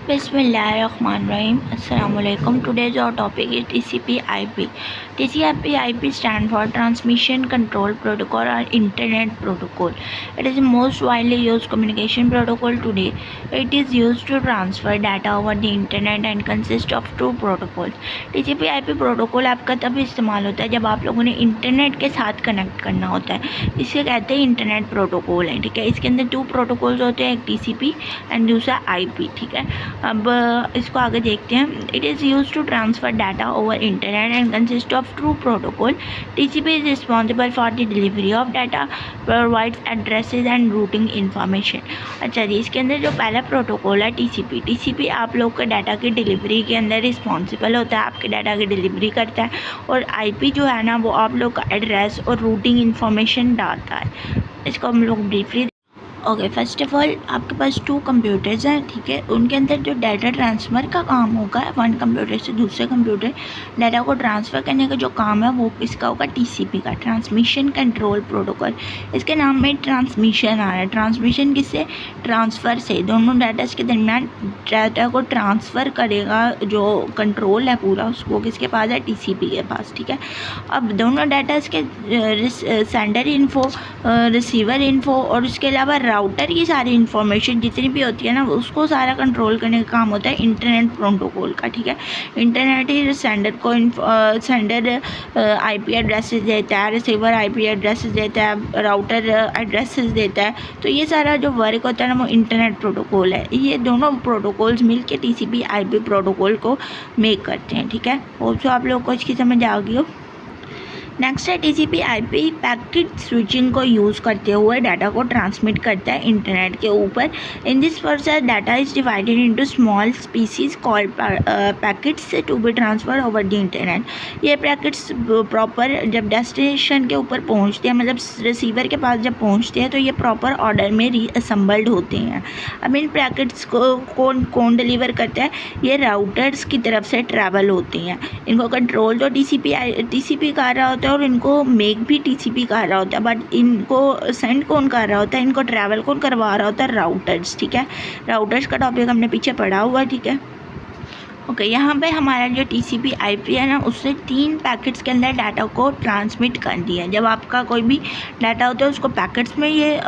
Bismillahirrahmanirrahim. Assalamualaikum. Today's our topic is TCP/IP. TCP/IP stand for Transmission Control Protocol or Internet Protocol. It is the most widely used communication protocol today. It is used to transfer data over the internet and consists of two protocols. TCP/IP protocol आपका तब इस्तेमाल होता है जब आप लोगों ने internet के साथ कनेक्ट करना होता है, इसे कहते हैं इंटरनेट प्रोटोकॉल है। ठीक है, इसके अंदर दो प्रोटोकॉल्स होते हैं, एक TCP एंड दूसरा IP। ठीक है, अब इसको आगे देखते हैं। It is use to transfer data over internet and consist of two protocol. TCP is responsible for the delivery of data, provides addresses and routing information. अच्छा जी, इसके अंदर जो पहला प्रोटोकॉल है TCP आप लोग के डाटा की डिलीवरी के अंदर रिस्पॉन्सिबल होता है, आपके डाटा की डिलीवरी करता है। और IP जो है ना, वो आप लोग का एड्रेस और रूटिंग इन्फॉर्मेशन डालता है। इसको हम लोग briefly okay, first of all आपके पास टू कंप्यूटर्स हैं। ठीक है, उनके अंदर जो डाटा ट्रांसफ़र का काम होगा, वन कंप्यूटर से दूसरे कंप्यूटर डाटा को ट्रांसफ़र करने का जो काम है वो इसका होगा TCP का, ट्रांसमिशन कंट्रोल प्रोटोकॉल। इसके नाम में ट्रांसमिशन आ रहा है। ट्रांसमिशन किससे? ट्रांसफ़र से। दोनों डाटा के दरमियान डाटा को ट्रांसफ़र करेगा, जो कंट्रोल है पूरा उसको किसके पास है? TCP के पास। ठीक है, अब दोनों डाटा के सेंडर इन्फो, रिसीवर इन्फो और उसके अलावा राउटर की सारी इन्फॉर्मेशन जितनी भी होती है ना, उसको सारा कंट्रोल करने का काम होता है इंटरनेट प्रोटोकॉल का। ठीक है, इंटरनेट ही सेंडर को सेंडर IP एड्रेसेस देता है, रिसीवर IP एड्रेसेस देता है, राउटर एड्रेसेस देता है। तो ये सारा जो वर्क होता है ना, वो इंटरनेट प्रोटोकॉल है। ये दोनों प्रोटोकॉल्स मिलके TCP/IP प्रोटोकॉल को मेक करते हैं। ठीक है, होप आप लोग को इसकी समझ आ गई हो। नेक्स्ट है TCP/IP पैकेट स्विचिंग को यूज़ करते हुए डाटा को ट्रांसमिट करता है इंटरनेट के ऊपर। In this process data is divided into small species called packets to be transfer over the internet. ये पैकेट्स प्रॉपर जब डेस्टिनेशन के ऊपर पहुंचते हैं, मतलब रिसीवर के पास जब पहुंचते हैं, तो ये प्रॉपर ऑर्डर में रीअसेंबल्ड होते हैं। अब इन पैकेट्स को कौन डिलीवर करता है? ये राउटर्स की तरफ से ट्रैवल होते हैं। इनको कंट्रोल तो TCP कर रहा होता है और इनको मेक भी TCP कर रहा होता है, बट इनको सेंड कौन कर रहा होता है, इनको ट्रैवल कौन करवा रहा होता है? राउटर्स। ठीक है, राउटर्स का टॉपिक हमने पीछे पढ़ा हुआ है। ठीक है, ओके, यहाँ पे हमारा जो TCP/IP है ना, उससे 3 पैकेट्स के अंदर डाटा को ट्रांसमिट कर दिया। जब आपका कोई भी डाटा होता है उसको पैकेट्स में ये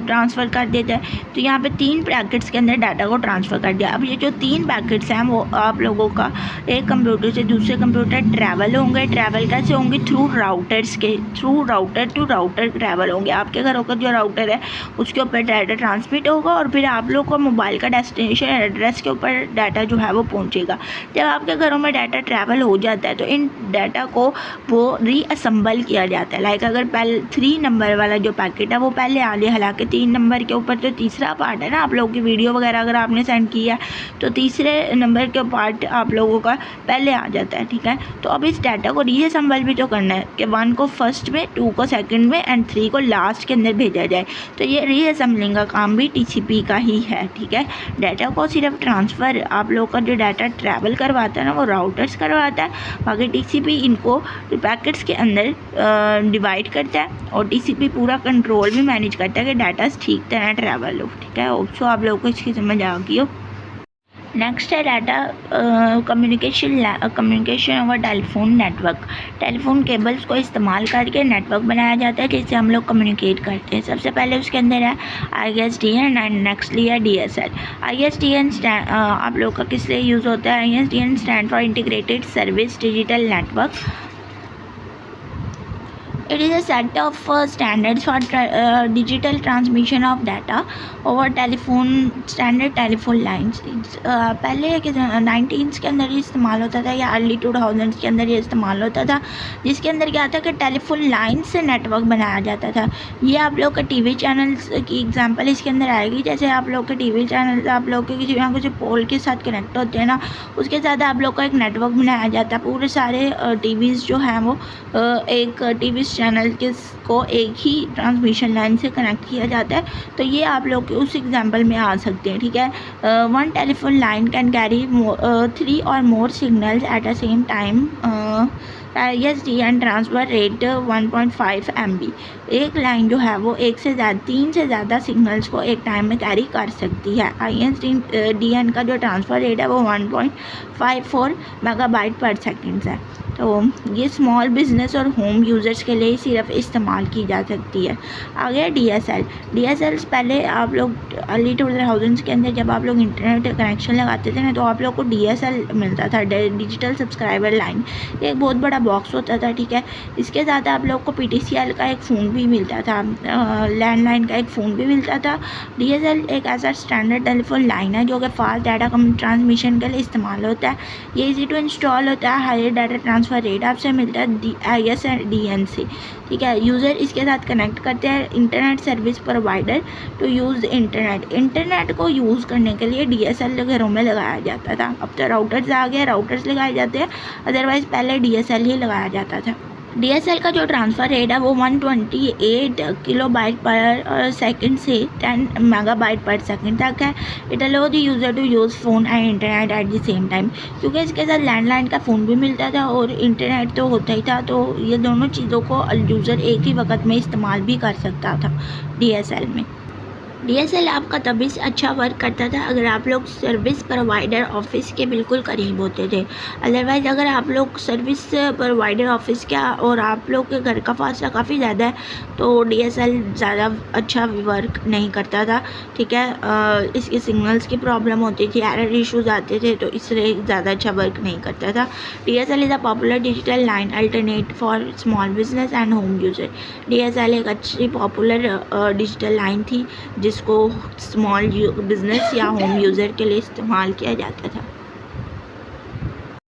ट्रांसफ़र कर देता है। तो यहाँ पे 3 पैकेट्स के अंदर डाटा को ट्रांसफ़र कर दिया। अब ये जो 3 पैकेट्स हैं वो आप लोगों का एक कंप्यूटर से दूसरे कंप्यूटर ट्रैवल होंगे। ट्रैवल कैसे होंगे? थ्रू राउटर्स के through, router to router travel होंगे। आपके घरों का जो राउटर है उसके ऊपर डाटा ट्रांसमिट होगा और फिर आप लोग को मोबाइल का डेस्टिनेशन एड्रेस के ऊपर डाटा जो है वो पहुँचेगा। जब आपके घरों में डाटा ट्रैवल हो जाता है तो इन डाटा को वो रीअसेंबल किया जाता है। लाइक अगर पहले 3 नंबर वाला जो पैकेट है वो पहले आ गया, हालांकि 3 नंबर के ऊपर जो तीसरा पार्ट है ना, आप लोगों की वीडियो वगैरह अगर आपने सेंड किया तो तीसरे नंबर के पार्ट आप लोगों का पहले आ जाता है। ठीक है, तो अब इस डाटा को रीअसेंबल भी तो करना है कि 1 को फर्स्ट में, 2 को सेकेंड में एंड 3 को लास्ट के अंदर भेजा जाए। तो ये रीअसेंबलिंग का काम भी TCP का ही है। ठीक है, डाटा को सिर्फ ट्रांसफ़र आप लोग का जो डाटा ट्रैवल करवाता है ना, वो राउटर्स करवाता है। बाकी TCP इनको पैकेट्स के अंदर डिवाइड करता है और TCP पूरा कंट्रोल भी मैनेज करता है कि डाटा ठीक तरह ट्रैवल हो। ठीक है, सो आप लोगों को इसकी समझ आ गई हो। नेक्स्ट है data communication over telephone network. Telephone cables को इस्तेमाल करके नेटवर्क बनाया जाता है जिससे हम लोग कम्युनिकेट करते हैं। सबसे पहले उसके अंदर है ISDN एंड नेक्स्टली है DSL। ISDN आप लोग का किस लिए यूज़ होता है? ISDN stand for integrated service digital network. It is a set of standards for digital transmission of data over telephone standard telephone lines। पहले के 19s के अंदर ये इस्तेमाल होता था या अर्ली 2000s के अंदर ये इस्तेमाल होता था, जिसके अंदर क्या था कि टेलीफोन लाइन से नेटवर्क बनाया जाता था। ये आप लोग के TV चैनल्स की एग्जांपल इसके अंदर आएगी। जैसे आप लोग के TV चैनल आप लोग के किसी यहाँ कुछ पोल के साथ कनेक्ट होते हैं ना, उसके साथ आप लोग का एक नेटवर्क बनाया जाता है। पूरे सारे TVs जो हैं वो एक TV चैनल को एक ही ट्रांसमिशन लाइन से कनेक्ट किया जाता है। तो ये आप लोग उस एग्जांपल में आ सकते हैं। ठीक है, 1 टेलीफोन लाइन कैन कैरी 3 और more signals at the same time ISDN transfer rate 1.5 MB। एक लाइन जो है वो 3 से ज़्यादा सिग्नल्स को एक टाइम में कैरी कर सकती है। ISDN का जो ट्रांसफ़र रेट है वो 1.54 मेगाबाइट पर सेकेंड है। तो ये स्मॉल बिज़नेस और होम यूज़र्स के लिए सिर्फ इस्तेमाल की जा सकती है। आगे DSL पहले आप लोग अर्ली 2000s के अंदर जब आप लोग इंटरनेट कनेक्शन लगाते थे ना, तो आप लोग को DSL मिलता था, डिजिटल सब्सक्राइबर लाइन। एक बहुत बड़ा बॉक्स होता था, ठीक है। इसके साथ आप लोग को PTCL का एक फ़ोन भी मिलता था, लैंडलाइन का एक फ़ोन भी मिलता था। DSL एक ऐसा स्टैंडर्ड टेलीफोन लाइन है जो कि फास्ट डाटा ट्रांसमिशन के लिए इस्तेमाल होता है। ये ईजी टू इंस्टॉल होता है। हायर डाटा ट्रांसफ़र रेट आपसे मिलता है ISDN से, ठीक है। यूज़र इसके साथ कनेक्ट करते हैं internet service provider to use internet को यूज़ करने के लिए DSL घरों में लगाया जाता था। अब तो राउटर्स आ गए, राउटर्स लगाए जाते हैं, अदरवाइज़ पहले DSL ही लगाया जाता था। DSL का जो ट्रांसफ़र रेट है वो 128 किलोबाइट पर सेकंड से 10 मेगाबाइट पर सेकंड तक है। It allow the user to use phone and internet at the same time, क्योंकि इसके साथ लैंडलाइन का फ़ोन भी मिलता था और इंटरनेट तो होता ही था, तो ये दोनों चीज़ों को यूज़र एक ही वक्त में इस्तेमाल भी कर सकता था DSL में। DSL आपका तभी से अच्छा वर्क करता था अगर आप लोग सर्विस प्रोवाइडर ऑफिस के बिल्कुल करीब होते थे। अदरवाइज़ अगर आप लोग सर्विस प्रोवाइडर ऑफिस का और आप लोग के घर का फासला काफ़ी ज़्यादा है तो DSL ज़्यादा अच्छा वर्क नहीं करता था, ठीक है। इसके सिग्नल्स की प्रॉब्लम होती थी, एरर इश्यूज़ आते थे, तो इसलिए ज़्यादा अच्छा वर्क नहीं करता था। DSL is a popular digital line alternate for small business and home user. DSL एक अच्छी पॉपुलर डिजिटल लाइन थी जिसको स्मॉल बिज़नेस या होम यूज़र के लिए इस्तेमाल किया जाता था।